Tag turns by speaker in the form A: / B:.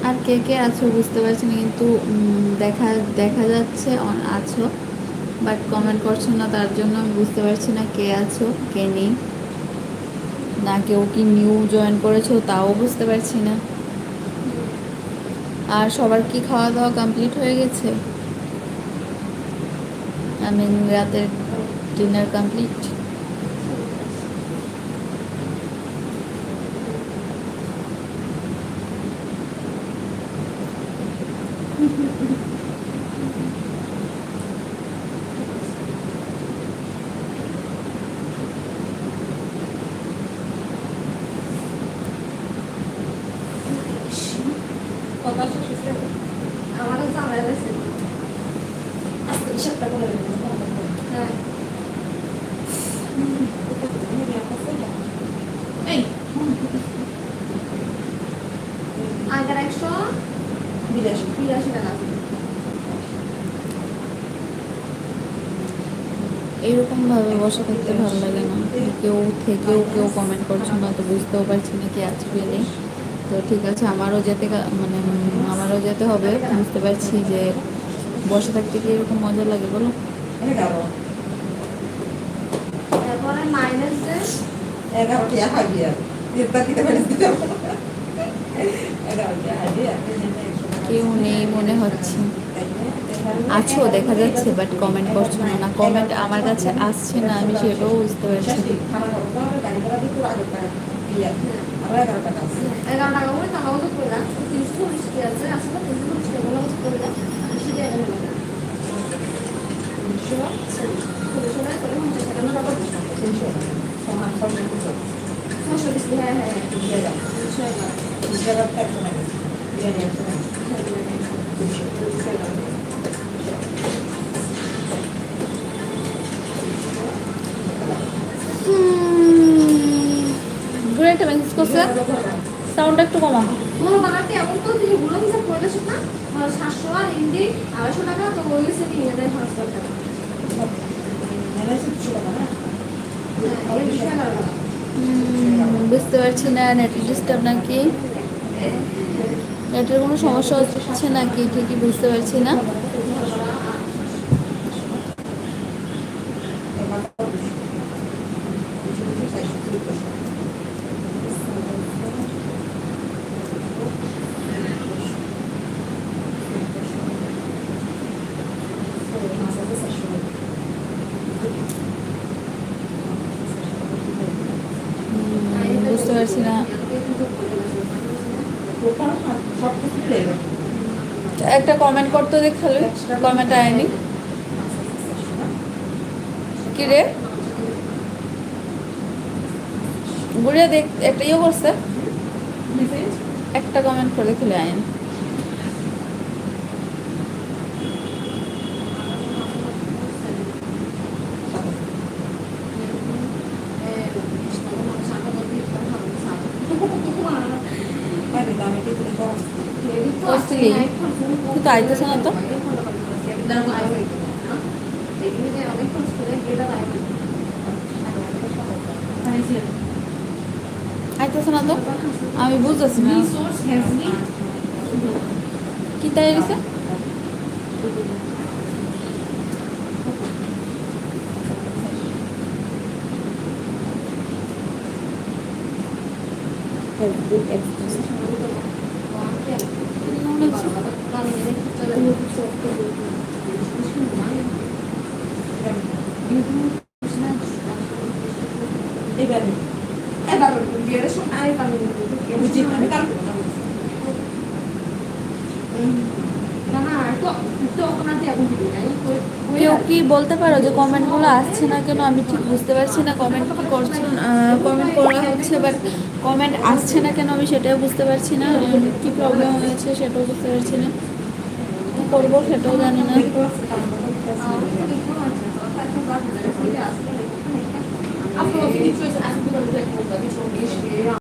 A: আর কে কে আছো বুঝতে পারছি না, কিন্তু দেখা দেখা যাচ্ছে আছো, বাট কমেন্ট করছো না, তার জন্য আমি বুঝতে পারছি না কে আছো কে নেই। না কেউ কি নিউ জয়েন করেছো তাও বুঝতে পারছি না। আর সবার কি খাওয়া দাওয়া কমপ্লিট হয়ে গেছে? আমি রাতের ডিনার কমপ্লিট।
B: আমারও জামাই আছে আজকে সপ্তাহ করে হ্যাঁ এই আগের 182 টাকা
A: এরকম ভাবে বসে থাকতে ভালো লাগে না। কেউ থেকেও কেউ কমেন্ট করছো না, তো বুঝতেও পারছি না কি আছে কি নেই। তো ঠিক আছে, আমারও যেতে মানে আমারও যেতে হবে। বুঝতে পারছি যে বসে থাকতে কি এরকম মজা লাগে বলো।
B: তারপরে মাইনাস যে
C: 11 হাজিয়া এটা কি করে দিতে হবে 11 হাজিয়া
A: কেউ নেই মনে হচ্ছে। আছো দেখা যাচ্ছে, বাট কমেন্ট করছো না। না, কমেন্ট আমার কাছে আসছে না, আমি সেটাও বুঝতে পারছি।
B: 11 টাকা করে টাকাও তো করে না 340 টাকা আছে আসলে 340 টাকা বলা হচ্ছে করে না সেটা এখানে না 340 টাকা করে 50 টাকা না টাকা 340 হ্যাঁ হ্যাঁ
A: ঘুরে একটা মেসেজ করছে, সাউন্ডটা একটু কমা।
B: মনে বানাতে এমন তো যে গুলো হিসাব করে দেশ না 700 আর হিন্দি 250 টাকা তো ওই সে নিয়ে দেয় 500 টাকা এই বিষয় না
A: বুঝতে পারছি না, নেটের ডিস্টার্ব নাকি, নেটের কোনো সমস্যা হচ্ছে নাকি ঠিকই বুঝতে পারছি না। বুঝতে পারছি না। একটা কমেন্ট করতে দেখালে, কমেন্ট আয়নি কি রে গুড়িয়া দেখ, একটা ইয়ে করছে, একটা কমেন্ট করে দেখলে আয়নি। কিন্তু আইতেছে না তো, আইতেছে না তো, আমি বুঝতেছি না কি তাই গেছে।
B: এবার বিয়ের সময় আই পানি বুঝি আমি কাল না না তো তো ওখানে এখন দিবি না
A: কেউ কি বলতে পারো যে কমেন্টগুলো আসছে না কেন? আমি ঠিক বুঝতে পারছি না। কমেন্ট কি করছেন, কমেন্ট করা হচ্ছে, বাট কমেন্ট আসছে না কেন আমি সেটাও বুঝতে পারছি না। কি প্রবলেম হয়েছে সেটাও বুঝতে পারছি না, কি করবো সেটাও জানি না।
B: After 50 choice, I have to do the